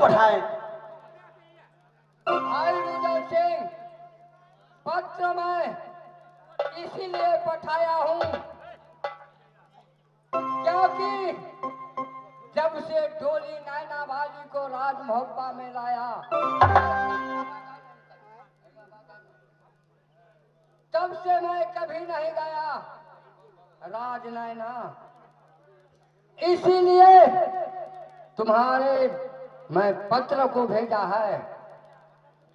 पठाए? भाई रुदल सिंह, पत्र में इसीलिए पठाया हूँ क्योंकि जब से डोली नैना वाली को राज मोहब्बा में लाया तब से मैं कभी नहीं गया राज नैना। इसीलिए तुम्हारे मैं पत्र को भेजा है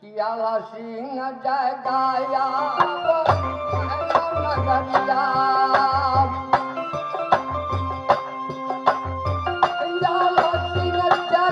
कि आला सिंह जय गाया नगरिया, आला सिंह जय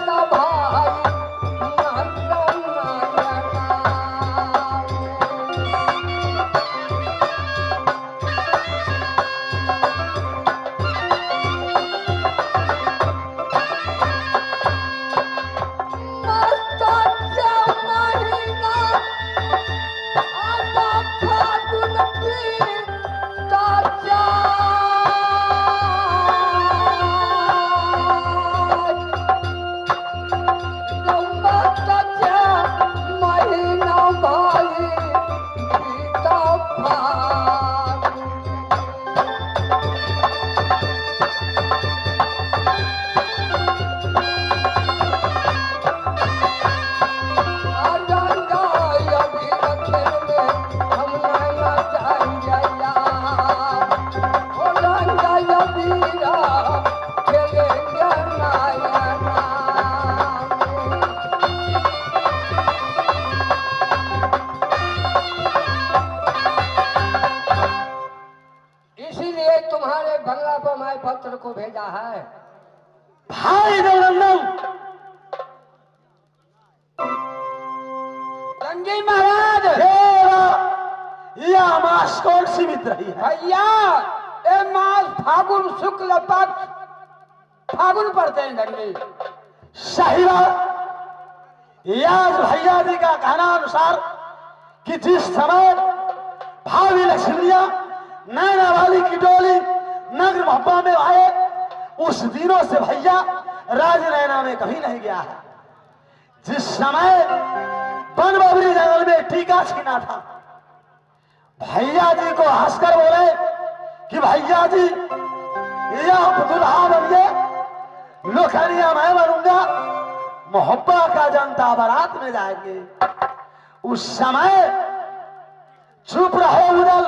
भाई पत्र को भेजा है। भाई देवनंदन, रंगी महाराज, यह मास कौन सी बीत रही है? भैया ये मास फागुन शुक्ल पक्ष फागुन पड़ते हैं रंगी। सही बात। याद भैया जी का कहना अनुसार कि जिस समय भावी लक्ष्मिया नैना वाली की डोली नगर मोहब्बा में आए उस दिनों से भैया राज नैना में कभी नहीं गया है। जिस समय वन बबरी जंगल में टीका छीना था, भैया जी को हंसकर बोले कि भैया जी यह दुल्हा बनिए, लोखनिया मैं बनूंगा, मोहब्बा का जनता बारात में जाएंगे। उस समय चुप रहो उदल,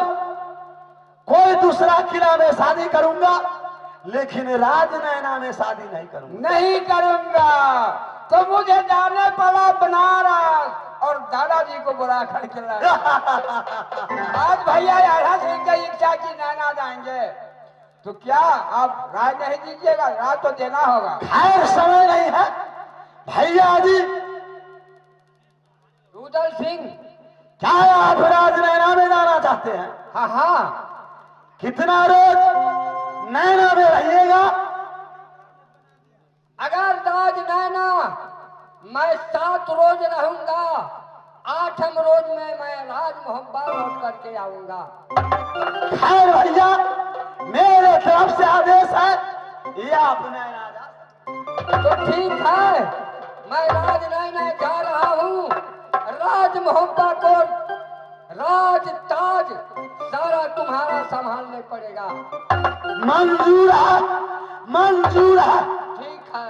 कोई दूसरा किला में शादी करूंगा लेकिन राज नैना में शादी नहीं करूंगा। नहीं करूंगा तो मुझे जाने पड़ा बनारस और दादाजी को बुला करके लाया। आज भैया आधा सिंह की इच्छा की नैना जाएंगे तो क्या आप राय नहीं दीजिएगा? राय तो देना होगा। खैर समय नहीं है भैया जी। रुदल सिंह, क्या आप राज नैना में जाना चाहते हैं? हाँ हाँ। कितना रोज नैना में रहिएगा? अगर राज नैना मैं 7 रोज रहूंगा, 8वें रोज में मैं राज मोहब्बा लौट करके आऊंगा। खैर भैया मेरे तरफ से आदेश है, ये आप नैना जा। तो ठीक है, मैं राज नैना जा रहा हूँ। राज मोहब्बा को राज ताज सारा तुम्हारा संभालने पड़ेगा। मंजूर है, मंजूर है। ठीक है।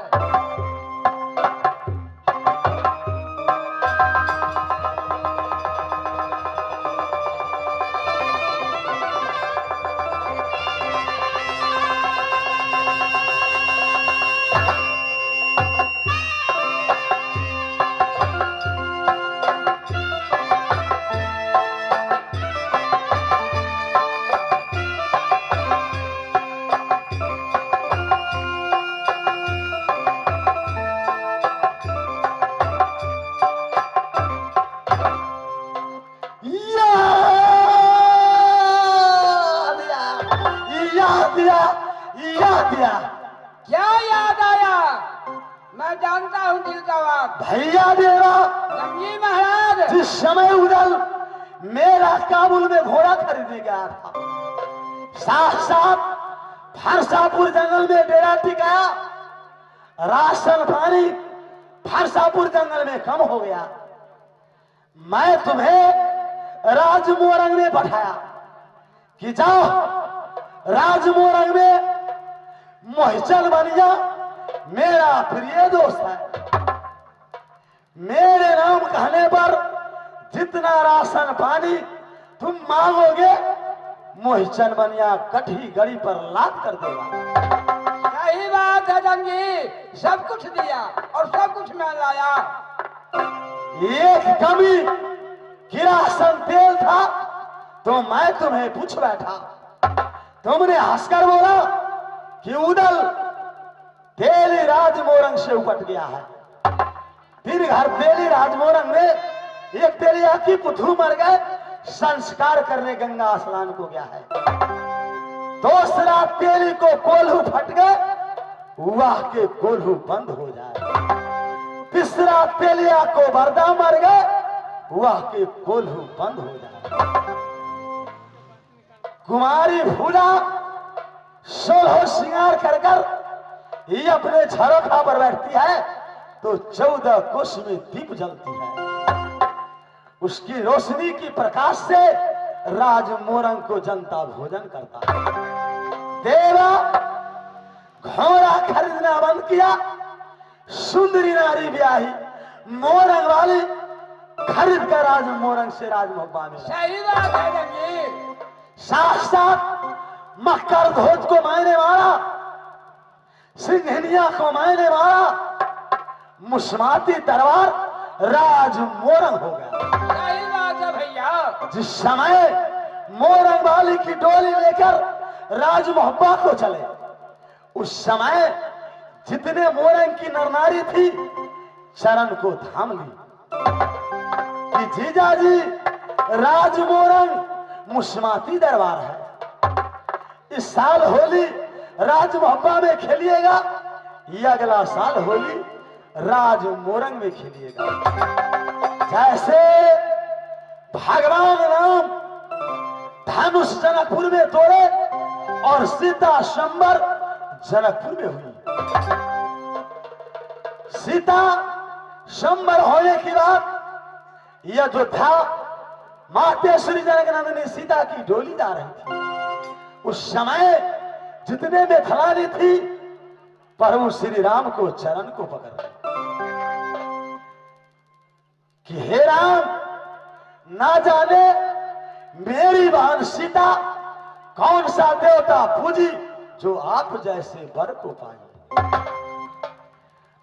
क्या याद आया? मैं जानता हूँ दिल का बात। भैया देवा जंगी महाराज, जिस समय उदल मेरा काबुल में घोड़ा खरीदने गया था, साथ साथ फरसापुर जंगल में डेरा टिकाया, राशन पानी फरसापुर जंगल में कम हो गया। मैं तुम्हें राजमोरंग में पठाया कि जाओ राजमोरंग में मोहिचल बनिया मेरा प्रिय दोस्त है। मेरे नाम कहने पर जितना राशन पानी तुम मांगोगे मोहिचल बनिया कठी गड़ी पर लाद कर देगा। सही बात है जंगी, सब कुछ दिया और सब कुछ मैं लाया। एक कमी किरासन तेल था तो मैं तुम्हें पूछ बैठा। तुमने हंसकर बोला कि उदल तेली राजमोरंग से उपट गया है। दिन घर तेली राजमोरंग में एक तेलिया की पुथू मर गए, संस्कार करने गंगा स्नान को गया है। दूसरा तेली को कोल्हू फट गए, वाह के कोल्हू बंद हो जाए। तीसरा तेलिया को बरदा मर गए, वाह के कोल्हू बंद हो जाए। कुमारी फूला सोलह श्रृंगार कर कर ये अपने झरोखा पर बैठती है तो 14 कोस में दीप जलती है। उसकी रोशनी की प्रकाश से राजमोरंग को जनता भोजन करता है। देवा घोड़ा खरीदना बंद किया, सुंदरी नारी ब्याही मोरंग वाली खरीद कर राजमोरंग से राजमोहब्बा में। सही बात है जंगी। साथ साथ मक्कर ध्वज को मैंने मारा, सिंघनिया को मैंने मारा, मुस्माती तलवार राजमोरंग हो गया। सही बात है भैया। जिस समय मोरंग वाली की डोली लेकर राजमोहब्बा को चले, उस समय जितने मोरंग की नरनारी थी चरण को थाम ली कि जीजा जी राजमोरंग मुस्माती दरबार है। इस साल होली राजमोहब्बा में खेलिएगा, ये अगला साल होली राजमोरंग में खेलिएगा। जैसे भगवान राम धनुष जनकपुर में तोड़े और सीता संबर जनकपुर में हुई। सीता संबर होने के बाद यह अयोध्या माते श्री जनकनंदिनी सीता की डोली जा रही थी। उस समय जितने में खलानी थी प्रभु श्री राम को चरण को पकड़ कि हे राम, ना जाने मेरी बहन सीता कौन सा देवता पूजी जो आप जैसे वर को पाए।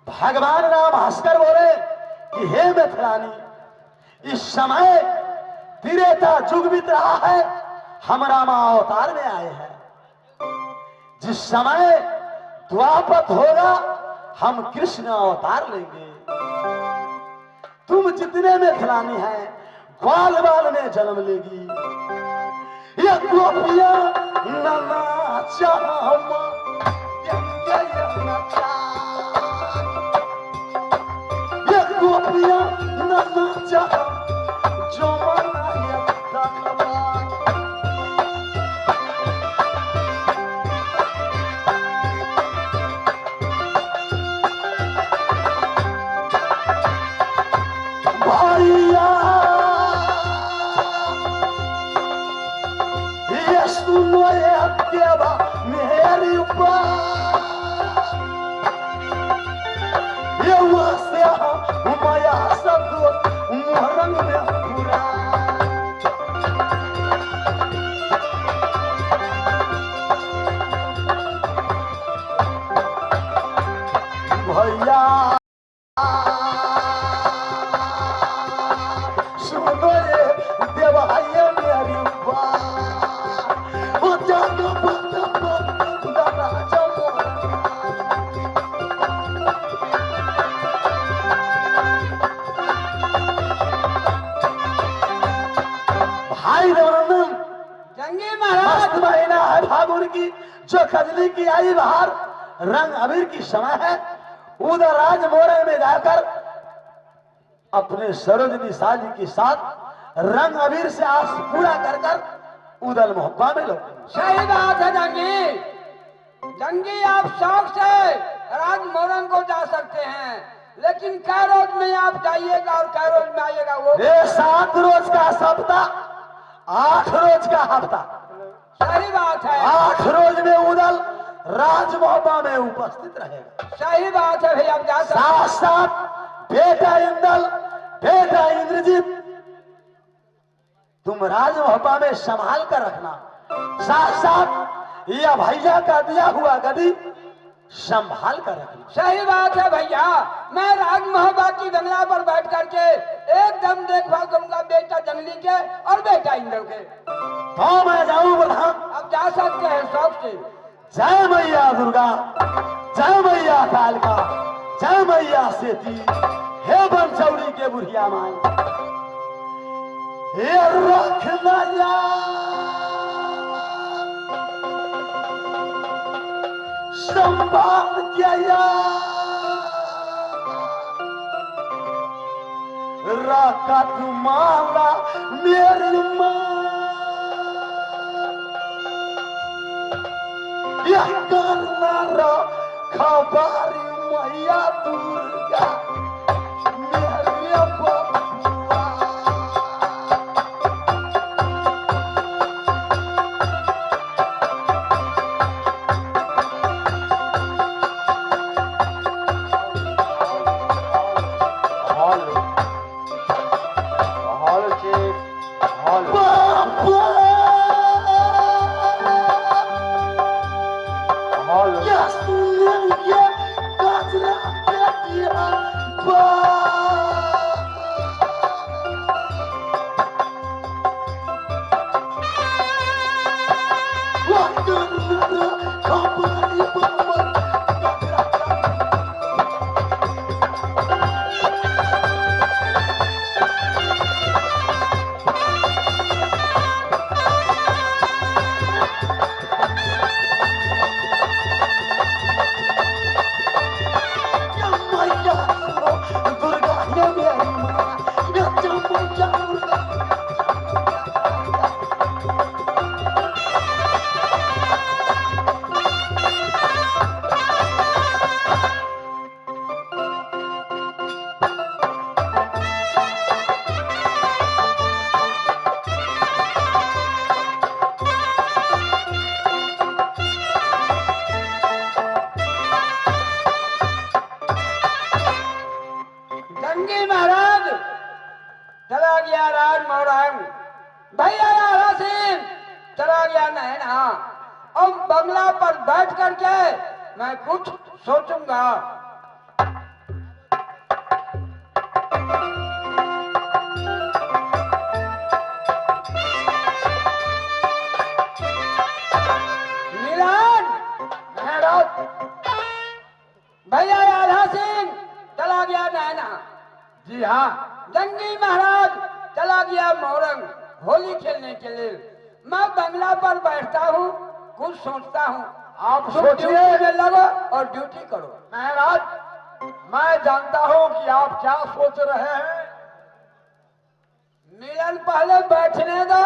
भगवान राम हंसकर बोले कि हे मिथिलानी, इस समय त्रेता युग बीत रहा है, हम रामा अवतार में आए हैं। जिस समय द्वापर होगा हम कृष्ण अवतार लेंगे। तुम जितने मिथिलानी हैं ग्वाल बाल में जन्म लेगी। ये गोपिया ननाचा ये गोपिया ननाचा जो मेरी ये माया सब मोहरंग में पूरा भैया सुनो ये देवाय मेरी महीना है फागुन की, जो खजली की आई बाहर, रंग अबीर की समय है। उधर राजमोरंग में जाकर अपने सरोजनी साजी के साथ रंग अबीर से आस पूरा कर कर उदल मोहब्बा में लो। सही बात है जंगी। जंगी आप शौक से राजमोरंग को जा सकते हैं, लेकिन क्या रोज में आप जाइएगा और क्या रोज में आइएगा वो ये 7 रोज का सप्ताह, 8 रोज का हफ्ता। सही बात है। 8 रोज में उदल राजमहबा में उपस्थित रहेगा। सही बात है भैया। आप जा सकते साथ साथ बेटा इंदल, बेटा इंद्रजीत, तुम राजमहबा में संभाल कर रखना। साथ साथ यह भैया का दिया हुआ गदी संभाल कर रखना। सही बात है भैया। मैं राजमहबा की बंगला पर बैठ करके एकदम देखभाल करूंगा बेटा जंगली के और बेटा इंद्र के। तो मैं जाऊं प्रधान? अब जा सकते हैं शौक से। जय मैया दुर्गा, जय मैया कालिका, जय मैया सेती, हे बनचौरी के बुढ़िया माई, हे रखना संभाल के रखत माला मेरी माँ, यह करना खबरी मैया दुर्गा मेरे बबुआ। चला गया राज मोरंग, भैया राधा सिंह चला गया नैना। अब बंगला पर बैठ करके मैं कुछ सोचूंगा। मिलन भैया राधा सिंह चला गया नैना। जी हाँ, जंगी महाराज चला गया मोरंग होली खेलने के लिए। मैं बंगला पर बैठता हूँ, कुछ सोचता हूँ। आप तुम सोचिए। ड्यूटी में लगो और ड्यूटी करो। महाराज, मैं जानता हूँ कि आप क्या सोच रहे हैं। मिलन पहले बैठने दो।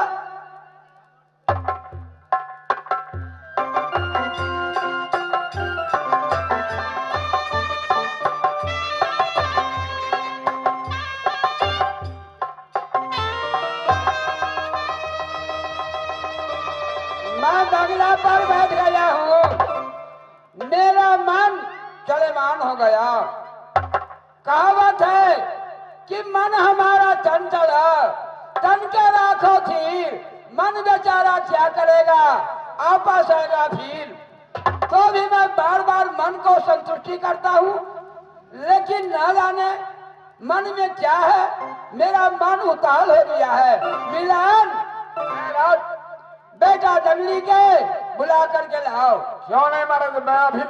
मैं बंगला पर बैठ गया हूँ, मेरा मन चलेमान हो गया। कहावत है कि मन हमारा चंचल है, तन के राखो थी, मन बेचारा क्या करेगा, आपस आएगा फिर। तो भी मैं बार बार मन को संतुष्टि करता हूँ, लेकिन न जाने मन में क्या है, मेरा मन उताल हो गया है। मिलन बेटा जंगली के बुला करके लाओ। क्यों नहीं महाराज, मैं अभी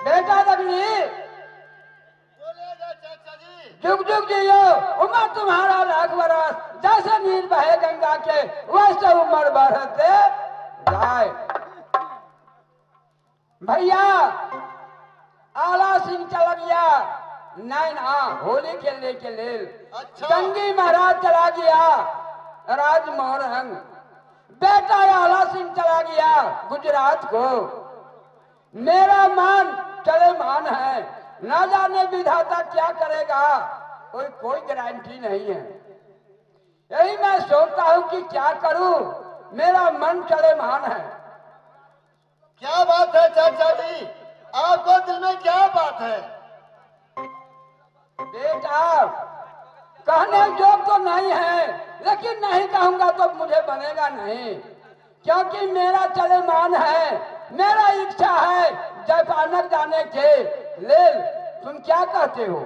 बेटा जंगली जुग जुग जियो, उम्र तुम्हारा लाख बरस, जैसे नीर बहे गंगा के वैसे उम्र बढ़ते जाए। भैया आला सिंह चला गया नैना होली खेलने के लिए। अच्छा। जंगी महाराज चला गया राजमोहन। बेटा आला सिंह चला गया गुजरात को। मेरा मान चले मान है, ना जाने विधाता क्या करेगा, कोई गारंटी नहीं है। यही मैं सोचता हूँ कि क्या करूं, मेरा मन चले मान है। क्या बात है चाचा जी, आपको दिल में क्या बात है? बेटा कहने जोग तो नहीं है, लेकिन नहीं कहूंगा तो मुझे बनेगा नहीं, क्योंकि मेरा चले मान है, मेरा इच्छा है जापान जाने के ले। तुम क्या कहते हो?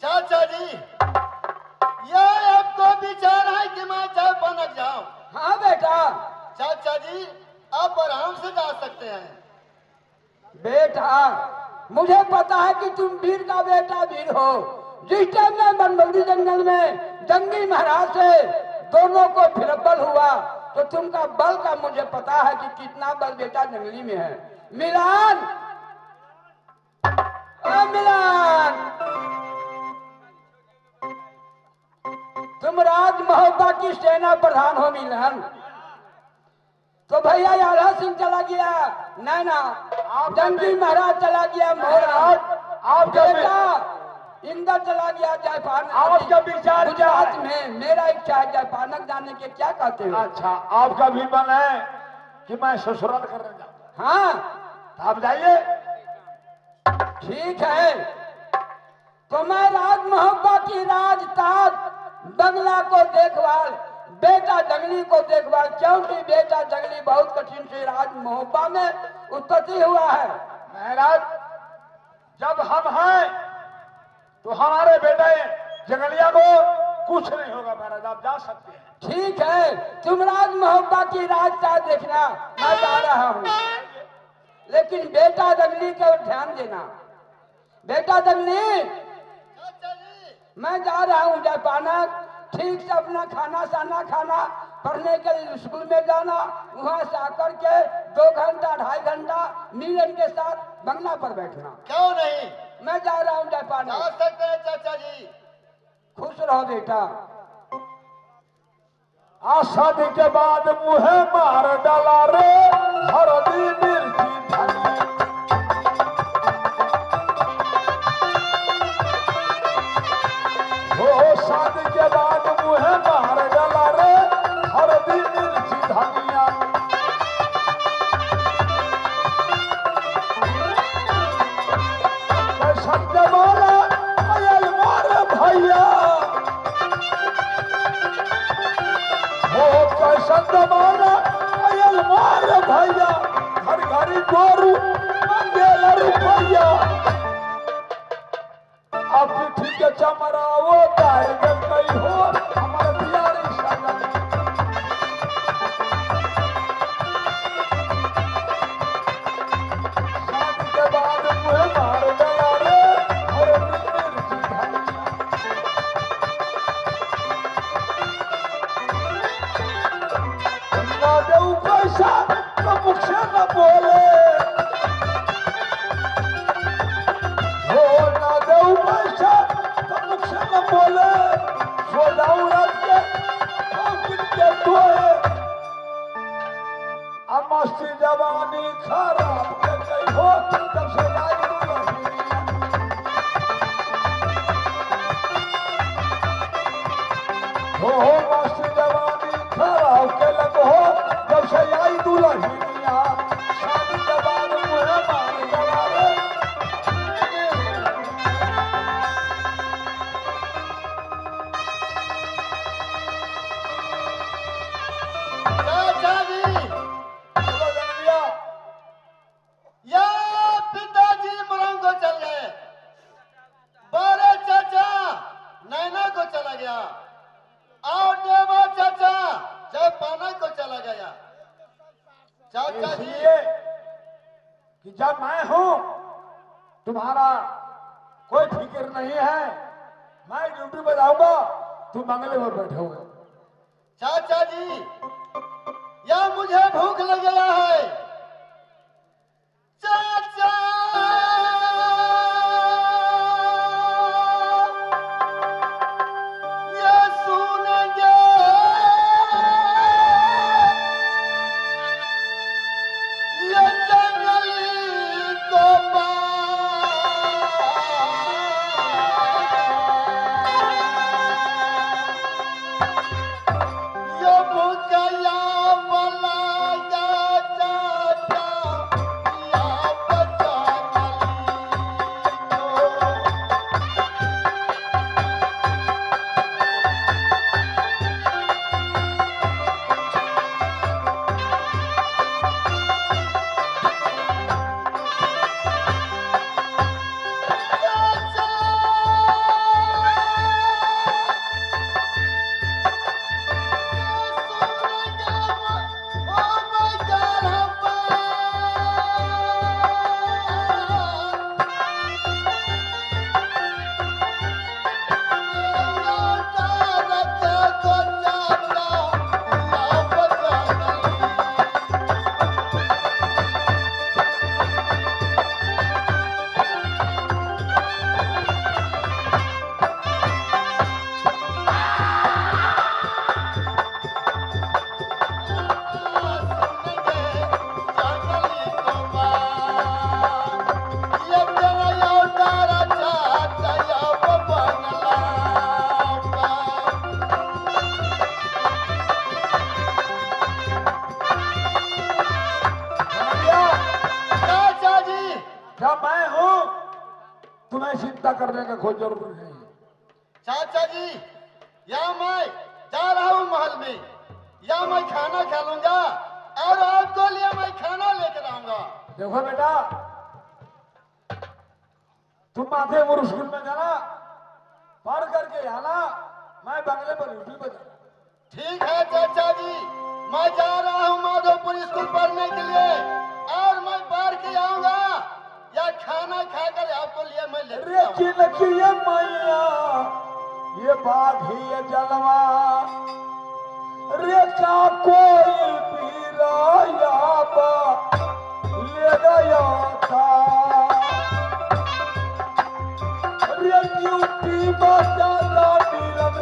चाचा जी, यह आपको विचार है कि मैं जापान जाऊं? हाँ बेटा। चाचा जी, आप आराम से जा सकते हैं। बेटा मुझे पता है कि तुम वीर का बेटा वीर हो। जिस टाइम में बनबल्दी जंगल में जंगी महाराज से दोनों को फिरबल हुआ, तो तुमका बल का मुझे पता है कि कितना बल बेटा जंगली में है। मिलान, ओ मिलान, तुम राज महोबा की सेना प्रधान हो मिलान। तो भैया आला सिंह चला गया नैना, जंगी महाराज चला गया मोहराज, आपका बेटा इंदर चला गया जापान। आपका विचार क्या गुजरात है? में मेरा इच्छा है जापान जाने के। क्या कहते हो? अच्छा, आपका भी मन है कि मैं ससुराल करने जाऊं? हाँ तो आप जाइए। ठीक है, तो मैं राज मोहब्बा की राज ताज बंगला को देखभाल, बेटा जंगली को देखभाल, क्योंकि बेटा जंगली बहुत कठिन से राज मोहब्बा में उत्पत्ति हुआ है। महाराज, जब हम हैं तो हमारे बेटे जंगलिया को कुछ नहीं होगा महाराज, आप जा सकते हैं। ठीक है, तुम राज मोहब्बा की राज ताज देखना, मैं जा रहा हूँ, लेकिन बेटा जंगली को ध्यान देना। बेटा जंगली, चाचा जी, मैं जा रहा हूँ जापान, ठीक से अपना खाना साना खाना, पढ़ने के लिए स्कूल में जाना, वहाँ से आकर के 2 घंटा 2.5 घंटा मिलन के साथ बंगला पर बैठना। क्यों नहीं? मैं जा रहा हूँ जापान। जा सकते हैं चाचा जी। खुश रहो बेटा। आज शादी के बाद मुहे मार डाला रे हरदी मिर्ची धनी। हो शादी के बाद मुहे मार डाला रे हरदी मिर्ची धनिया। कैसन जमाना आयल मारे भैया, हो कैसन जमाना आयल मारे भैया, घर घरी गोरू मंगेल रुपैया। अब ठीक है चमराओ दाई गल कई हो हमार प्यारी सजन। शादी के बाद मुहे मार डाला रे हरदी मिर्ची धनिया। ना देऊ पैसा तो मुख से न बोले, हो ना देऊ पैसा तो मुख से न बोले, सो जाऊ रात के पॉकेट के धोए। अब मस्ती जवानी खराब के गई हो जब से आई दुल्हनिया। हो मस्ती जवानी खराब के लग हो जब से आई दुल्हनिया। शादी के बाद मुहे मार डाला रे। चाचा जी, चलो जंगलिया, या पिताजी मरंगो चल गए, बड़े चाचा नैना को चला गया, और देवा चाचा जापान को चला गया। चाचा जी, इसलिए कि जब मैं हूं तुम्हारा कोई फिक्र नहीं है, मैं ड्यूटी पे जाऊंगा, तुम बंगले में बैठे हुए। चाचा जी, या मुझे भूख लग गया है, चिंता करने का कोई जरूरी नहीं है। चाचा जी, या मैं जा रहा हूँ महल में, या मैं खाना खा लूंगा और आपको लिए मैं खाना लेकर आऊंगा। देखो बेटा, तुम माधेपुर स्कूल में जाना, पढ़ करके आना, मैं बंगले पर ड्यूटी पर जाना। ठीक है चाचा जी, मैं जा रहा हूँ माधोपुर स्कूल पढ़ने के लिए और मैं पढ़ के आऊंगा या खाना खाकर आपको लिए मैं ले रे चिलकिए मैया ये बाघी ये जलवा, रे का कोई पीराया बा ले गया था, रे ड्यूटी बचा मीरन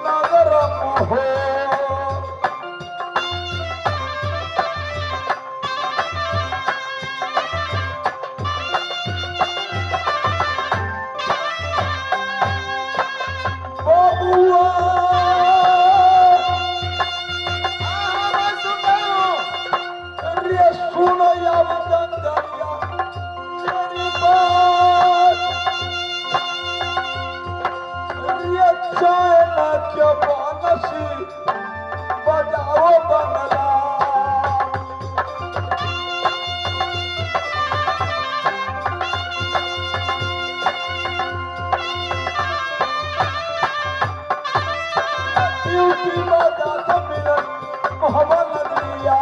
नगर हो। बजाओ बंगला ड्यूटी बजा सम्मिलन मोहम्मद नदिया,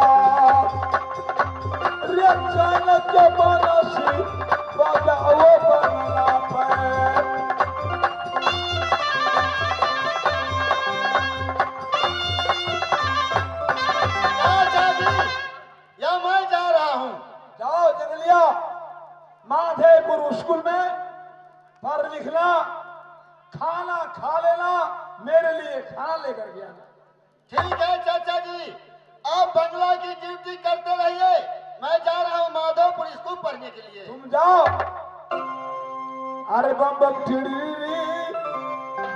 रे चाणक्य बनसी बजाओ बंगला पे। जाओ जंगलिया, माधेपुर स्कूल में पढ़ लिखना, खाना खा लेना, मेरे लिए खाना लेकर के आना। ठीक है चाचा जी, आप बंगला की ड्यूटी करते रहिए, मैं जा रहा हूँ माधोपुर स्कूल पढ़ने के लिए। तुम जाओ। अरे बम बम टिड़ी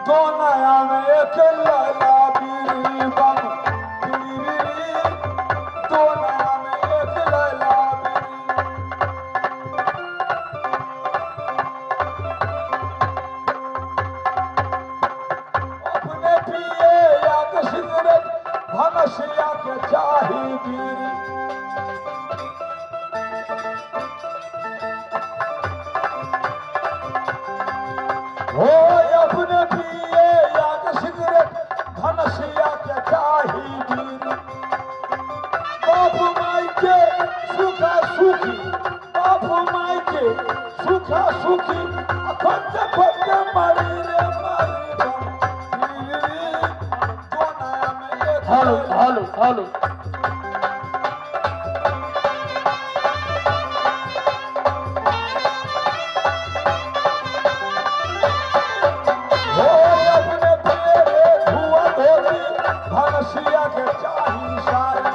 दो नया में एक लैला बीरी, बम टिड़ी दो नया में एक लैला बीरी। अपने पिए या के सिगरेट भनसिया के चाही बीरी। हो अपने पिए या के सिगरेट भनसिया के चाही बीरी। बाप माई के सुखा सुखी, बाप माई के सुखा सुखी, अखंड फट मरी रे मरी बीरी। दो नया में एक हेलो हो अपने पेरे धुआ धोती भनसिया के चाही सारे।